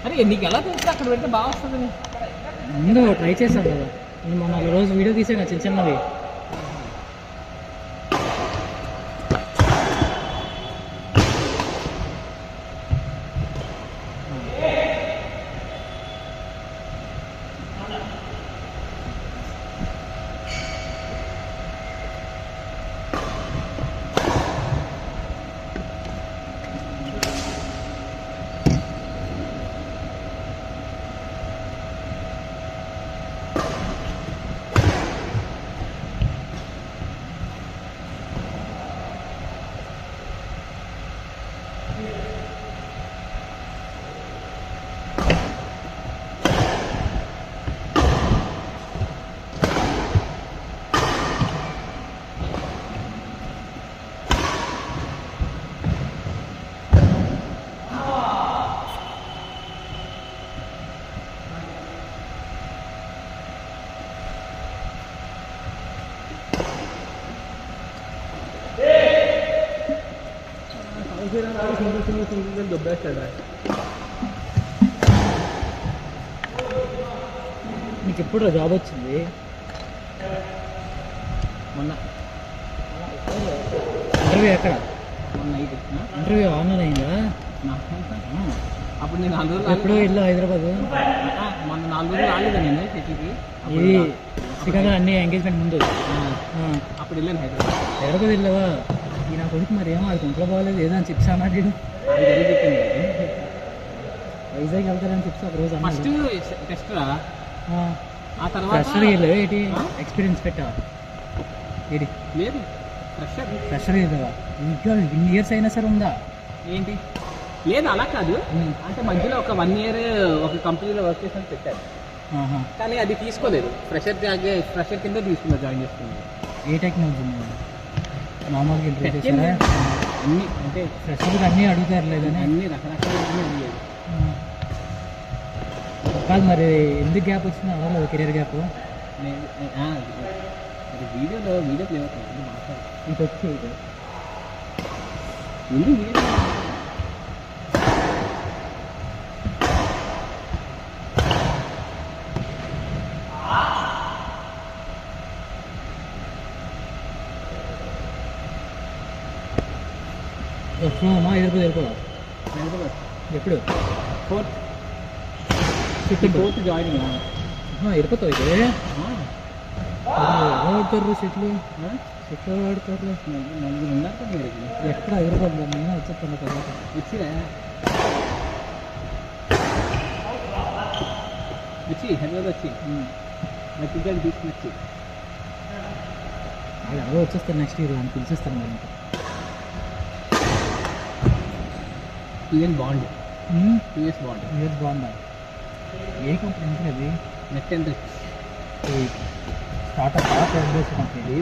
అరే నీకు ఎలా తెలుసు అక్కడ పెడితే బాగా వస్తుంది? ముందు ట్రై చేశాను కదా నేను మొన్న రోజు వీడియో తీసాను చిన్న చిన్నవి. నీకు ఎప్పుడు జాబ్ వచ్చింది? మొన్న ఇంటర్వ్యూ ఎక్కడ? మొన్న ఇది ఇంటర్వ్యూ ఆన్లైన్ అయిందా? అప్పుడు నేను 4 రోజులు ఎప్పుడు ఇల్లు హైదరాబాద్? మొన్న 4 రోజులు రాలేదా నేను సిటీకి? ఇది సికింద్రాబాద్ అన్ని ఎంగేజ్మెంట్ ముందు అప్పుడు వెళ్ళాను హైదరాబాద్ వెళ్ళావా? ఈ నా కొడుకు మరి ఏమో అది కొంట్లో బాగోలేదు ఏదో అని చిప్స్ అన్నాడు. వైజాగ్ వెళ్తారని చిప్స్ ఒక రోజు ఫస్ట్ టెస్ట్ రా, ఆ తర్వాత ఫ్రెషర్ ఏంటి ఎక్స్పీరియన్స్ పెట్టా ఏంటి లేదు ఫ్రెషర్ కదా ఇంకా ఇన్ని ఇయర్స్ అయినా సరే ఉందా ఏంటి? లేదు అలా కాదు, అంటే మధ్యలో ఒక 1 year ఒక కంపెనీలో వర్క్ చేసి పెట్టారు కానీ అది తీసుకోలేదు. ఫ్రెషర్ కింద తీసుకున్నా, జాయిన్ చేసుకున్నాను. ఏ టెక్నాలజీ నార్మల్గా ఇంటర్వ్యూ చేశారా? అన్నీ అంటే ఫ్రెషర్కి అన్నీ అడుగుతారు లేదని అన్ని రకరకాల అడిగేది కాదు. మరి ఎందుకు గ్యాప్ వచ్చింది అవ్వలేదు కెరీర్ గ్యాప్? వీడియోలో లేవుతుంది మాట్లాడు ఇది వచ్చి ముందు వీడియో అమ్మా వెళ్ళిపోదా? ఎప్పుడు? 4th జాయినింగ్ వెళ్ళిపోతావు ఇదే ఆడతారు సెట్లు ఆడతారు ఎక్కడ హైదరాబాద్ నేను వచ్చేస్తాను కదా వచ్చి హైదరాబాద్ వచ్చి మధ్యగాడి తీసుకుని వచ్చి అది ఎవరో వచ్చేస్తారు నెక్స్ట్ ఇయర్ అని పిలిచేస్తాను మరి. యూఎస్ బాండ్ యూఎస్ బాండా? ఏ కంపెనీ అంటే అది? నెట్ అండ్ స్టార్ట్అప్ కంపెనీ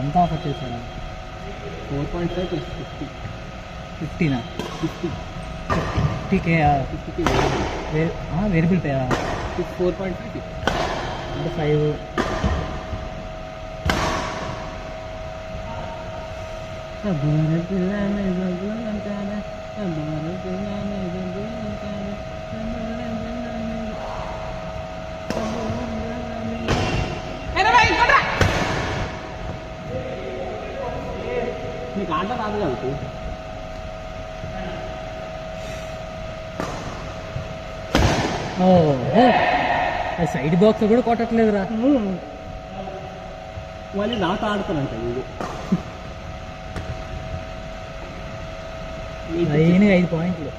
ఎంత ఆఫర్ చేశారు? 4.5 + 50. 50 50K వేరియబుల్ పే 4.5 అంటే 5 నీకు ఆట రాదు కాబట్టి సైడ్ బాక్స్ కూడా కొట్టట్లేదురా. మళ్ళీ నాతో ఆడుతానంట వీడు. 5 పాయింట్లు.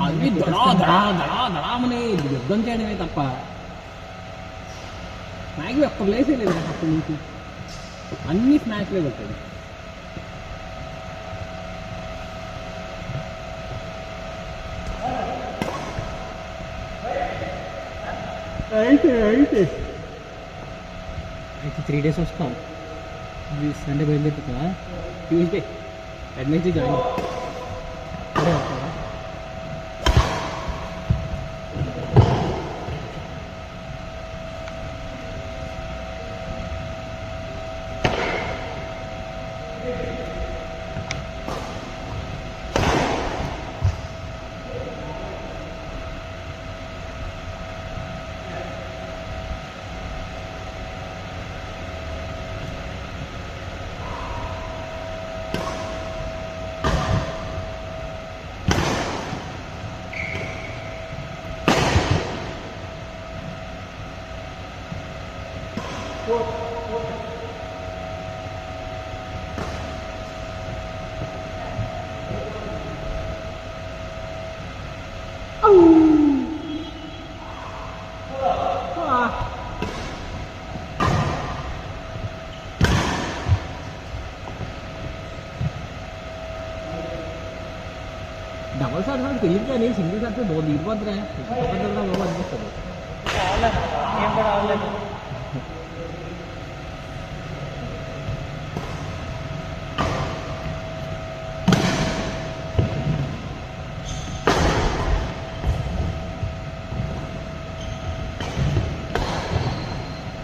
అవి దడామని యుద్ధం చేయడమే తప్ప నాకు ఒక్క ప్లేసే లేదు అప్పటి నుంచి. అన్ని స్నాక్లే కొట్టాడు. అయితే 3 days వస్తావు. సండే బయలుదేరుతుందా? Tuesday Wednesday join. అదే వస్తావా? డబల్ షాట్ మనకు తెలియదు కానీ సింగిల్ షాట్ దిగిపోద్దురా బాబు అనిపిస్తుంది. ఏం కూడా అవ్వలేదు.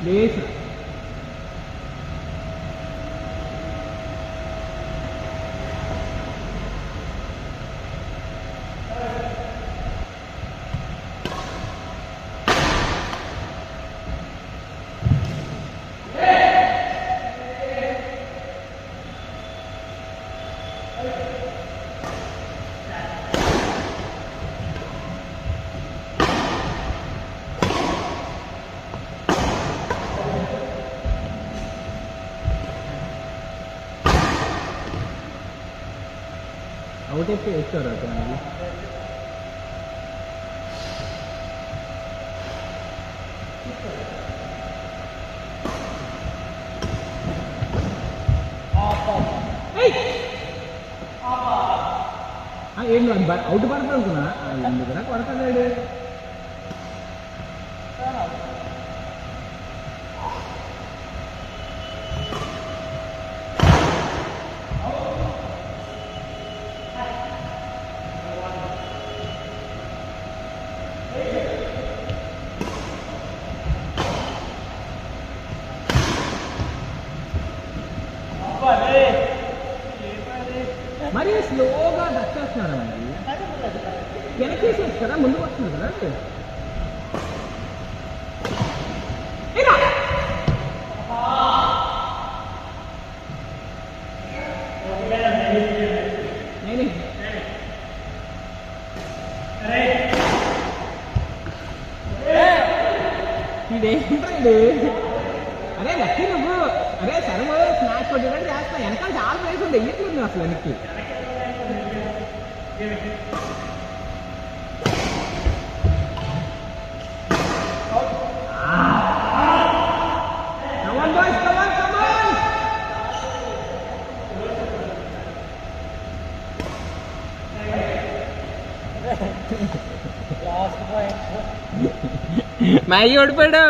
లేదు అవుట్ అయితే వేస్తారు అక్కడ మనకి. ఏం అవుట్ పడతా అనుకున్నా ఎందుకురా కొడతాడు. మరి స్లోగా టచ్ చేస్తున్నారా మనకి, వెనకేసి వస్తారా ముందుకు వస్తున్నారు కదా. అరే లక్కీ నువ్వు, అరే సర్వ స్నాక్స్ కొట్టేటట్టు చేస్తా, వెనకాల చాలా ప్లేస్ ఉంది, వెయ్యట్లేదు అసలు వెనక్కి. మ్యాగీ ఓడిపోయాడు.